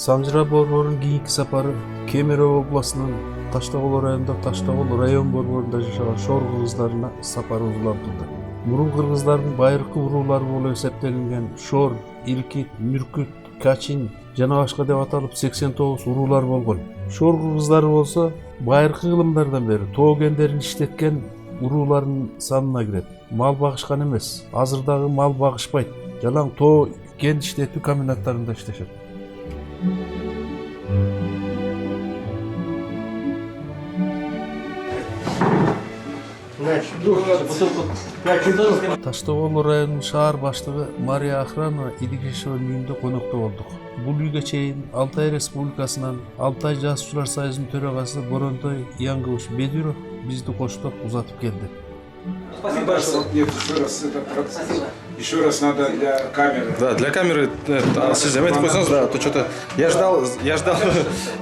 Санжыра борборунун кийинки сапары Кемерово областынын Таштагол районунда Таштагол район борборунда жашаган шор кыргыздарына сапары узулантылды. Мурун кыргыздардын байыркы уруулары болуп эсептелинген Шор, Иркит, Мүркүт, Качин жана башка деп аталып 89 уруулар болгон. Шор кыргыздары болсо байыркы кылымдардан бери тоо кендерин иштеткен уруулардын санына кирет. Мал багышкан эмес, азыр дагы мал багышпайт. Жалаң тоо кен иштетүү комбинаттарында иштешет. Таштагол районунун шаар баштыгы Мария Охранова Идигишеванын үйүндө конокто болдук. Бул үйгө чейин Алтай Республикасынан Алтай жазуучулар союзунун төрагасы Боронтой Яңгыбыш Бедюров бизди коштоп узатып келди. Спасибо большое. Нет, еще раз надо для камеры. Да, для камеры. Сиз заметьте, да, то что-то я ждал.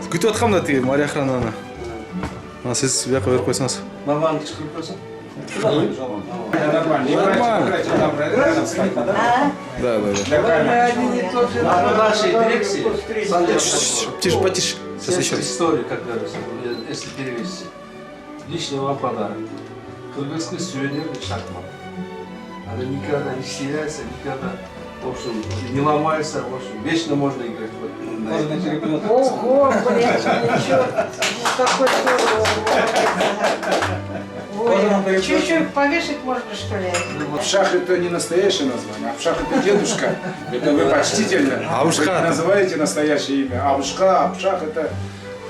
Күтүп аткам да тиги Мария Охрановна. Сиз бияка берип койсоңуз. Нормально чыгып койсоң. Нормально. Да. На нашей дирекции. Тише, потише. Сейчас еще раз. История, как говорится, если перевести. Личный вам подарок. Кыргызский сувенирный шахмат. Она никогда не теряется, никогда, в общем, не ломается, в общем, вечно можно играть в это. Ого, блин, ничего, какой здоровый. Чуть-чуть повешать можно, что ли? Абшах это не настоящее название. Абшах это дедушка. Это вы почтительно. Абушка. Вы называете настоящее имя. Абушка, Абшах это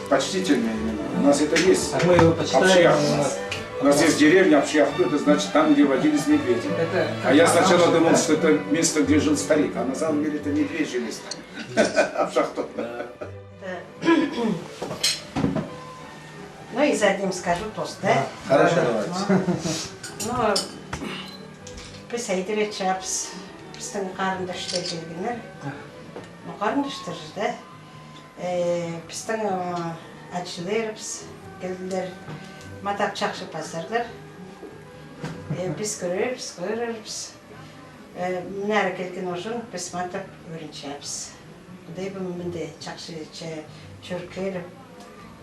почтительное имя. У нас это есть. Мы его почитаем. У нас есть деревня Апшьяхту, это значит там, где водились медведи. А я сначала думал, что это место, где жил старик, а на самом деле это медвежье место. Апшьяхту. Ну и задним скажу тост, да? Хорошо, давайте. Ну, біз әйдіре чапс, біздің қарындаштар келгендер. Ну, қарындаштар, да? Біздің әтшілеріміз келділер. Матап чақшы пазарлар. Біз көрербіз. Нәрі келген ұжын біз матап өріншапыз. Бұдай бұл мінді чақшы чөркер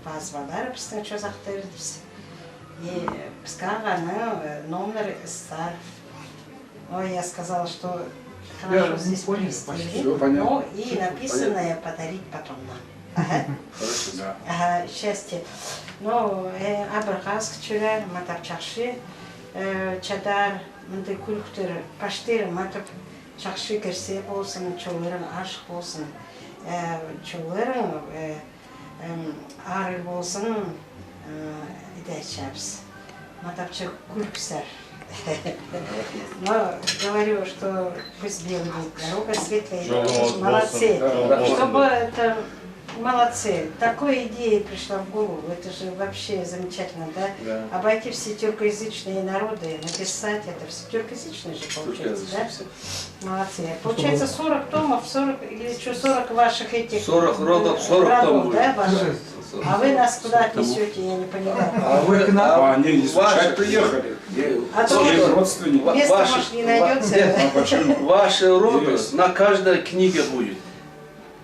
пазвалар біздің чозақтарымыз. Біз қағаны номер стар. Ой, я сказала, что хорошо здесь привезли. Ну и написанное подарить потом нам. Хорошо, да. Счастье. Ну, абырғаз күчелер, матап чақшы, чадар, мындай күліктер, паштер, матап чақшы керсе болсын, чолырың ашық болсын, чолырың ары болсын, идайчабыз. Матапчы күліксер. Но говорю, что пусть белый дорога светлая, молодцы. Чтобы это... Молодцы. Такой идея пришла в голову. Это же вообще замечательно, да? Да. Обойти все тюркоязычные народы, написать это. Все тюркоязычные же получается, да? Молодцы. Получается 40 томов, 40 или что, 40 ваших этих... 40 родов, 40 томов. Да, ваших? А вы нас куда отнесете, я не понимаю. А вы к нам? Они не случайно приехали. А то родственники. Место, может, не найдется. Ваши роды на каждой книге будет.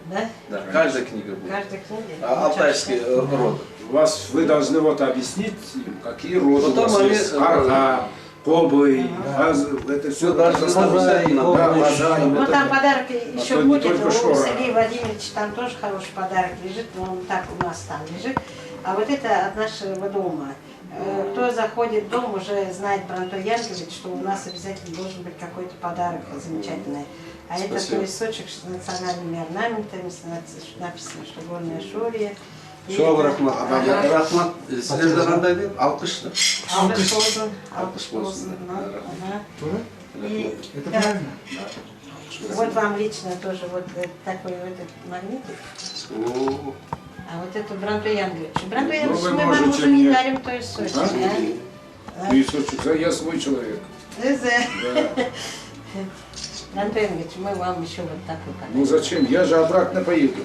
Да? Да, каждая книга будет. Каждая книга. Алтайские роды. Вы должны вот объяснить, какие роды у вас есть. Арга, Кобы, это все должно быть. Ну там подарок еще будет. У Сергея Владимировича там тоже хороший подарок лежит, но он так у нас там лежит. А вот это от нашего дома. Кто заходит в дом, уже знает про Антон Янкович, что у нас обязательно должен быть какой-то подарок замечательный. А это поясочек с национальными орнаментами, написано, что горная Шория. Çok rahmat. Rahmat. Sizlerden andaydı. Alkışlı. Алкыш болсын. Это правильно? Вот вам лично тоже вот такой вот этот магнитик. А вот это Бранту Янгевич. Бранту Янгевич мы вам уже не дарим поясочек. Поясочек, я свой человек. Бранту Янгевич, мы вам еще вот такой подарим. Ну зачем? Я же обратно поеду.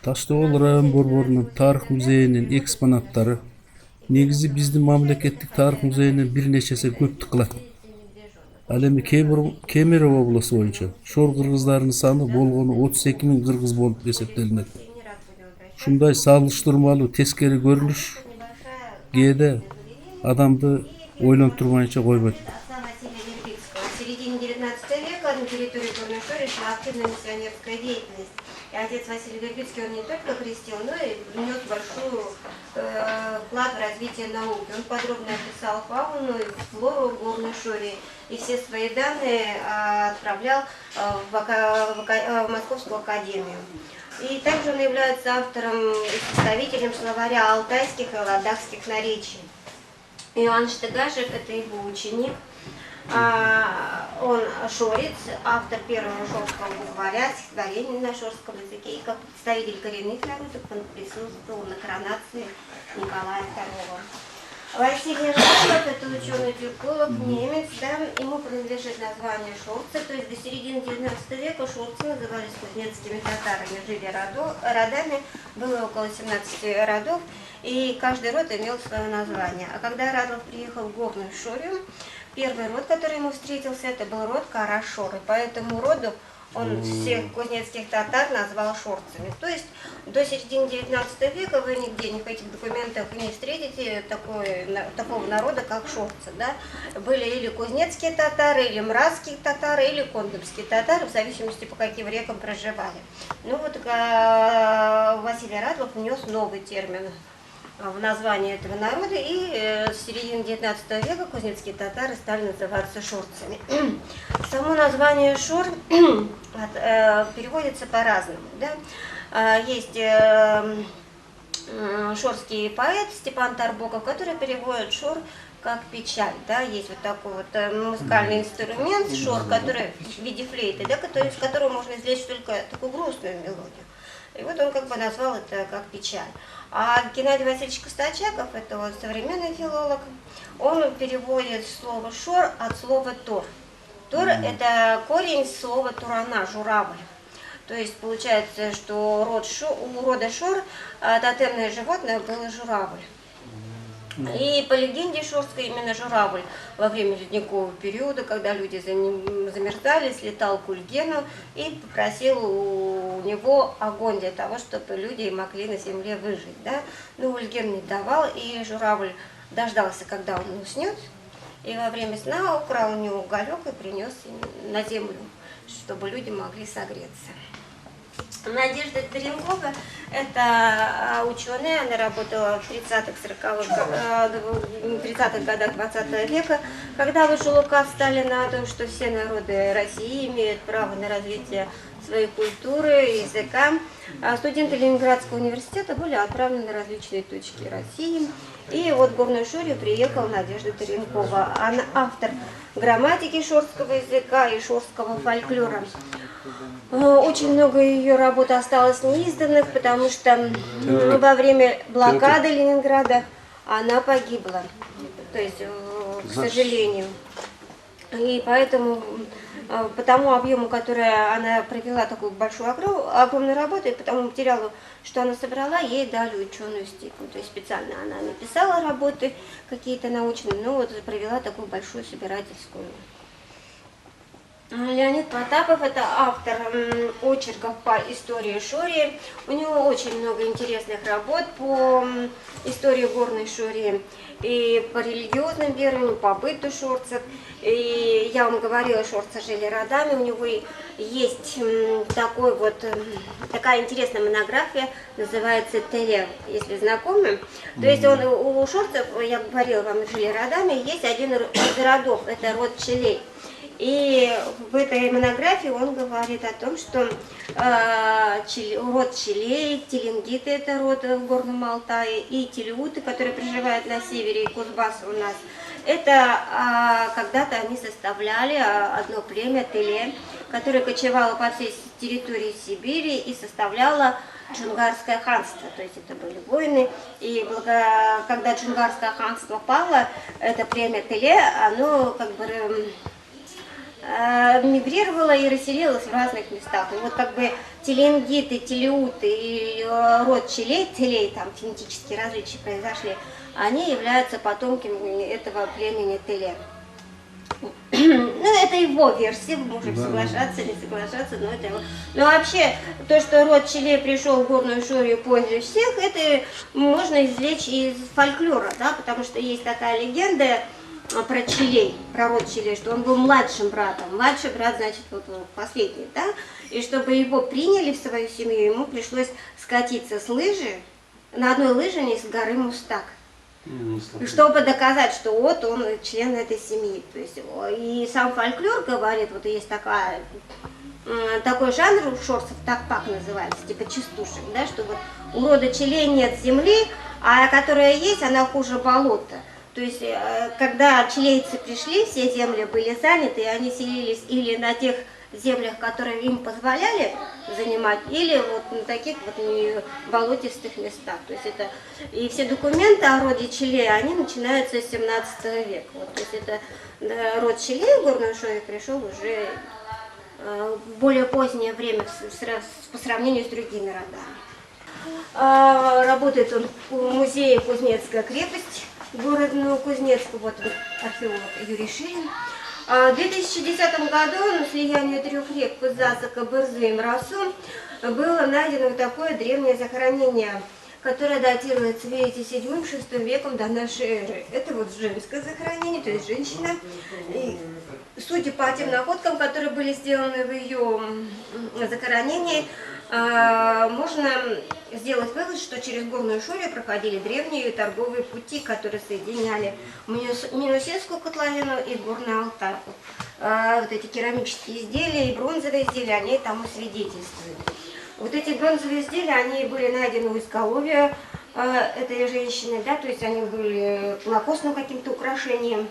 Таштагол район борборунун тарых музейинин экспонаттары негизи биздин мамлекеттик тарых музейинен бир нечесе көп кылат. Ал эми Кемерово облусу боюнча шор кыргыздарынын саны болгону 32 000 кыргыз болуп эсептелинет. Ушундай салыштырмалуу тескери көрүнүш кээде адамды ойлонтурмайынча койбойт. В середине 19 века на территории Горной Шори шла активная миссионерская деятельность. И отец Василий Вербицкий, он не только крестил, но и внес большой вклад в развитие науки. Он подробно описал фауну и флору Горной Шори, и все свои данные отправлял в Московскую академию. И также он является автором и составителем словаря алтайских и ладахских наречий. Иоанн Штыгашев – это его ученик. Он шорец, автор первого шорского букваря, стихотворений на шорском языке. И как представитель коренных народов он присутствовал на коронации Николая II. Василий Жданов – это ученый-тюрколог, немец, да, ему принадлежит название шорцы, то есть до середины 19 века шорцы назывались кузнецкими татарами, жили родами, было около 17 родов, и каждый род имел свое название. А когда Радлов приехал в Горную Шорию, первый род, который ему встретился, это был род Кара-Шоры, по этому роду он всех кузнецких татар назвал шорцами. То есть до середины 19 века вы нигде в этих документах не встретите такого народа, как шорцы. Да? Были или кузнецкие татары, или мразские татары, или кондомские татары, в зависимости по каким рекам проживали. Ну вот Василий Радлов внес новый термин в название этого народа, и с середины 19 века кузнецкие татары стали называться шорцами. Само название шор переводится по-разному. Да? Есть шорский поэт Степан Тарбоков, который переводит шор как печаль. Да? Есть вот такой вот музыкальный инструмент, шор, который в виде флейты, да, из которого можно извлечь только такую грустную мелодию. И вот он как бы назвал это как печаль. А Геннадий Васильевич Костачаков, это вот современный филолог, он переводит слово «шор» от слова «тор». «Тор» – это корень слова «турана», «журавль». То есть получается, что у рода шор тотемное животное было журавль. И по легенде шорской именно журавль во время ледникового периода, когда люди замерзали, слетал к Ульгену и попросил у него огонь для того, чтобы люди могли на земле выжить. Да? Но Ульген не давал, и журавль дождался, когда он уснет, и во время сна украл у него уголек и принес на землю, чтобы люди могли согреться. Надежда Теренкова – это ученая, она работала в 30-х годах 20 века, когда вышел указ Сталина о том, что все народы России имеют право на развитие своей культуры, языка. Студенты Ленинградского университета были отправлены на различные точки России. И вот в Горную Шорию приехала Надежда Теренкова. Она автор грамматики шорского языка и шорского фольклора. Очень много ее работ осталось неизданных, потому что во время блокады Ленинграда она погибла, то есть, к сожалению. И поэтому, по тому объему, который она провела такую большую, огромную работу, и по тому материалу, что она собрала, ей дали ученую степень. То есть специально она написала работы какие-то научные, но вот провела такую большую собирательскую. Леонид Потапов – это автор очерков по истории Шории. У него очень много интересных работ по истории Горной Шории и по религиозным верованиям, по быту шорцев. И я вам говорила, шорцы жили родами. У него есть такая интересная монография, называется «Теле», если знакомы. То есть у шорцев, я говорила вам, жили родами, есть один из родов, это род Челей. И в этой монографии он говорит о том, что род Челей, Теленгиты – это род в Горном Алтае, и Телеуты, которые проживают на севере, и Кузбасс у нас, это когда-то они составляли одно племя Теле, которое кочевало по всей территории Сибири и составляло Джунгарское ханство, то есть это были войны, и когда Джунгарское ханство пало, это племя Теле, оно как бы мигрировала и расселилась в разных местах. И вот как бы теленгиты, телеуты и род телей, там фенетические различия произошли, они являются потомками этого племени Теле. Ну, это его версия, мы можем соглашаться, не соглашаться, но это его. Но вообще, то, что род Челей пришел в Горную Шорию позже всех, это можно извлечь из фольклора, да, потому что есть такая легенда про Челей, про род Челей, что он был младшим братом. Младший брат, значит, вот последний, да, и чтобы его приняли в свою семью, ему пришлось скатиться с лыжи, на одной лыжине с горы Мустак. Чтобы доказать, что вот он член этой семьи. То есть, и сам фольклор говорит, вот есть такой жанр у шорцев, такпак называется, типа частушек, да, что вот у рода Челей нет земли, а которая есть, она хуже болота. То есть, когда челейцы пришли, все земли были заняты, и они селились или на тех землях, которые им позволяли занимать, или вот на таких вот болотистых местах. То есть это и все документы о роде Челей, они начинаются с 17 века. Вот, то есть это род Челей в Горную Шорию пришел уже в более позднее время по сравнению с другими родами. Работает он в музее Кузнецкая крепость, город Новокузнецк, вот археолог Юрий Ширин. В 2010 году на слиянии трех рек Пызасака, Бырзы и Мрасу было найдено вот такое древнее захоронение, которое датируется, видите, 7-6 веком до нашей эры. Это вот женское захоронение, то есть женщина. И судя по тем находкам, которые были сделаны в ее захоронении, можно сделать вывод, что через Горную Шорию проходили древние торговые пути, которые соединяли Минусинскую котловину и Горную Алтайку. Вот эти керамические изделия и бронзовые изделия, они тому свидетельствуют. Вот эти бронзовые изделия, они были найдены у изголовья этой женщины, да, то есть они были костным каким-то украшением.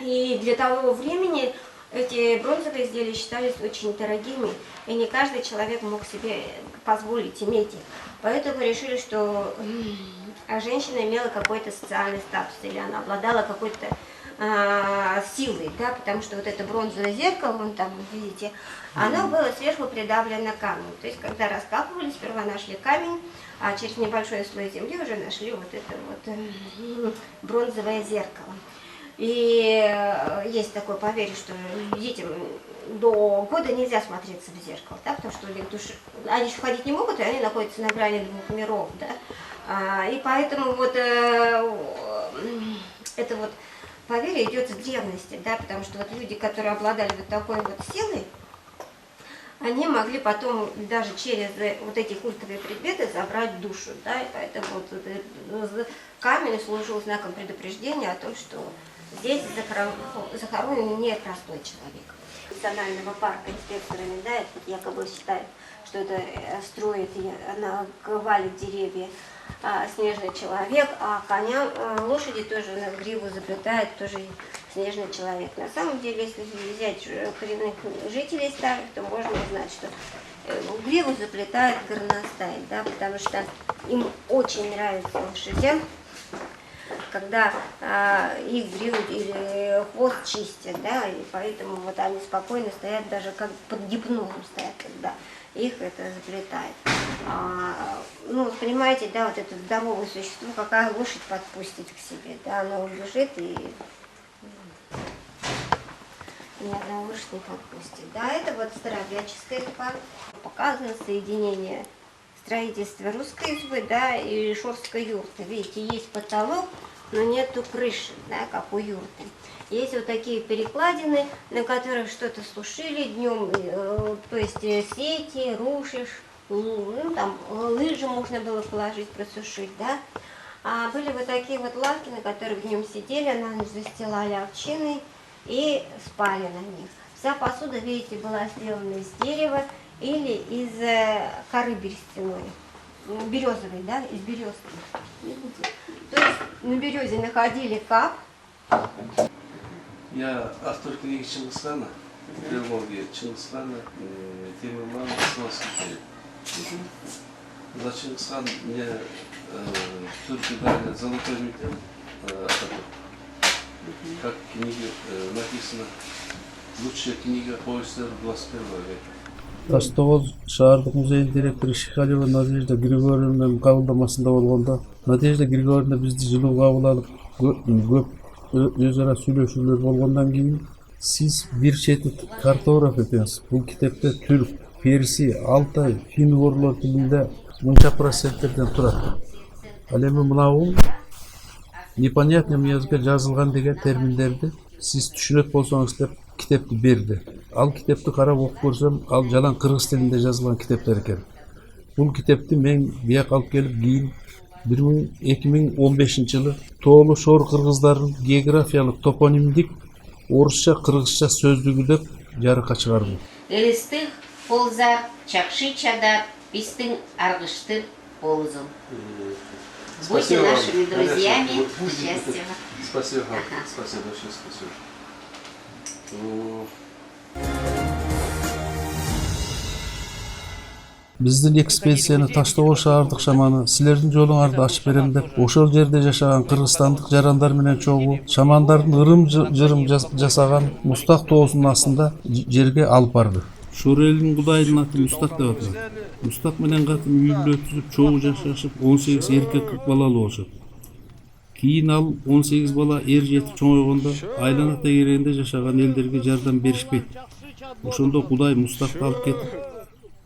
И для того времени эти бронзовые изделия считались очень дорогими, и не каждый человек мог себе позволить иметь их. Поэтому решили, что женщина имела какой-то социальный статус, или она обладала какой-то силой, да, потому что вот это бронзовое зеркало, вон там, видите, оно было сверху придавлено камнем. То есть, когда раскапывали, сперва нашли камень, а через небольшой слой земли уже нашли вот это вот бронзовое зеркало. И есть такое поверье, что детям до года нельзя смотреться в зеркало, да, потому что они еще ходить не могут, и они находятся на грани двух миров, да. И поэтому вот это вот поверье идет с древности, да, потому что вот люди, которые обладали вот такой вот силой, они могли потом даже через вот эти культовые предметы забрать душу, да, и поэтому вот камень служил знаком предупреждения о том, что здесь захоронен не простой человек. Национального парка инспекторами, да, это якобы считают, что это строит, валит деревья снежный человек, а коня, лошади тоже на гриву заплетает тоже снежный человек. На самом деле, если взять коренных жителей старых, то можно узнать, что гриву заплетает горностай, да, потому что им очень нравится лошадям, когда их гриву или хвост чистят, да, и поэтому вот они спокойно стоят, даже как под гипнозом стоят, когда их это заплетает. Ну, понимаете, да, вот это здоровое существо, какая лошадь подпустит к себе, да, оно убежит и ни одна лошадь не подпустит. Да, это вот старообрядческая изба. Показано соединение строительства русской избы, да, и шорской юрты. Видите, есть потолок, но нету крыши, да, как у юрты. Есть вот такие перекладины, на которых что-то сушили днем, то есть сети, рушишь, ну, там лыжи можно было положить, просушить, да. А были вот такие вот лавки, на которых днем сидели, на ночь застилали овчиной и спали на них. Вся посуда, видите, была сделана из дерева или из коры берестяной, березовой, да, из березки. Видите? То есть на березе находили кап. Я автор книги Чингисхана, трилогия Чингисхана, Темирман, Османский период. За Чингисхан мне турки дали золотой медаль, как в книге написано, Лучшая книга повести 21 века. Таштоғыз шаардык музейинин директору Шихалева Надежда Григорьевнанын кабылдамасында болгондо Надежда Григорьевна бизди жылуу кабыл алып көп өз ара сүйлөшүүлөр болгондон кийин сиз бир чети картограф экенсиз. Бул китепте түрк, перси, алтай, фин-угурлар тилинде мынча проценттерден турат. Ал эми мынабу непонятным языкка жазылган деген терминдерди сиз түшүнөт болсоңуз деп китепти берди. Ал китепти карап окуп көрсөм, ал жалаң кыргыз тилинде жазылган китептер экен. Бул китепти мен бияка алып келип кийин 2015 жылы Тоолу Шор кыргыздардын географиялык топонимдик орусча кыргызча сөздүгү деп жарыкка чыгардым. Элистых ползар, чакши чадар, пистың аргыштыр ползу. Будьте нашими друзьями. Счастья. Спасибо. Спасибо, большое спасибо. Биздин экспедицияны Таштоол шаардык шаманы силердин жолуңарды ачып берем деп ошол жерде жашаган кыргызстандык жарандар менен чогуу шамандардын ырым-жырым жасаган Мустак тоосунун астында жерге алып барды. Шор элинин кудайдын аты Мустак деп аталат. Мустак менен катын үй бүлө түзүп чогуу жашашып 18 эркек балалуу болушат. Кийин ал 18 бала эр жетип чоңойгондо айлана тегерегинде жашаган элдерге жардам беришпейт. Ошондо Кудай Мустакты алып кетип,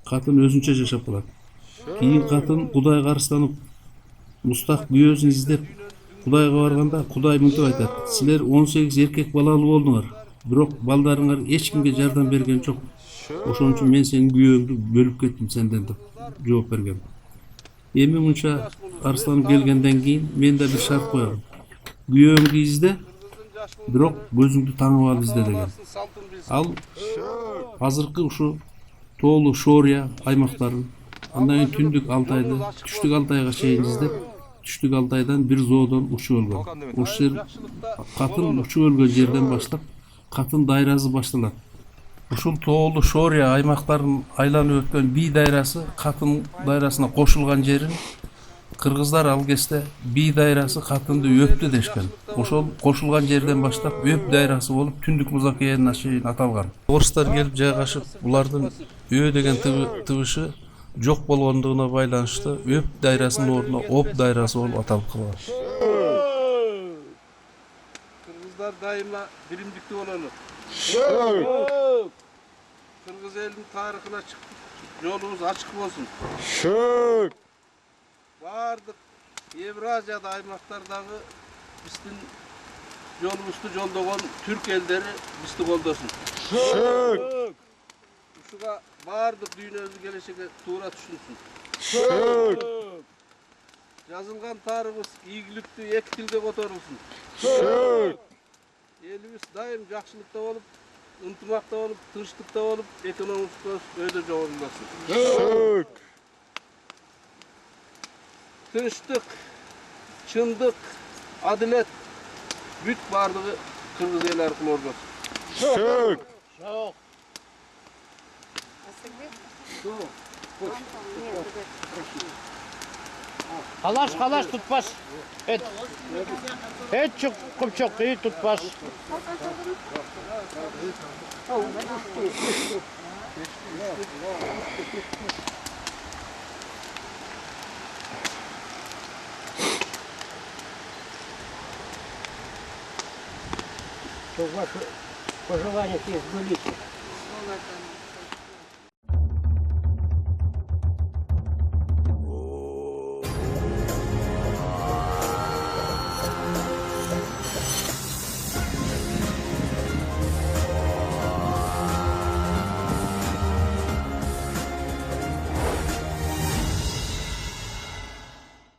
катын өзүнчө жашап калат. Кийин катын Кудайга арызданып, Мустак күйөөсүн издеп Кудайга барганда Кудай мынтип айтат: "Силер 18 эркек балалуу болдуңар, бирок балдарыңар эч кимге жардам берген жок. Ошон үчүн мен сенин күйөөңдү бөлүп кеттим сенден" деп жооп берген. Эми мынча арызданып келгенден кийин мен да бир шарт коём. Күйөөңдү изде, бирок көзүңдү таңып алып изде деген. Ал азыркы ушу Тоолу Шория аймактарын, андан кийин Түндүк Алтайды, Түштүк Алтайга чейин издеп, Түштүк Алтайдан бир зоодон учуп өлгөн. Ошол жер катын учуп өлгөн жерден баштап катын дайрасы башталат. Ушул Тоолу Шория аймактарын айланып өткөн бий дайрасы катын дайрасына кошулган жерин кыргыздар ал кезде бий дайрасы катынды өптү дешкен. Ошол кошулган жерден баштап өп дайрасы болуп Түндүк Музакиянына чейин аталган. Орустар келип жайгашып, булардын өө деген тыбышы жок болгондугуна байланыштуу өп дайрасынын ордуна оп дайрасы болуп аталып калган. Kırgızlar daima bilimdikli olalım. Kırgız elinin tarihine çıktık. Yolumuz açık olsun. Vardık. Evraziya'da aymaklardaki bizden yolumuzda yoldagon Türk elleri bizde koldosun. Uşuğa vardık dünyamızı gelişine tuğra düşünsün. Yazılgan tarihimiz iyilikli ek tilde kotorulsun. Elimiz daim жақшылықта болып, ынтымақта болып, тыныштықта болып, экономикасы өйде жоғарыласын. Тыныштық, шындық, адилет бүт бардығы Кыргыз ел арқылы орнатсын. Қалаш tutmaz. Et çok iyi tutmaz. Чтобы ваши пожелания все сбылись.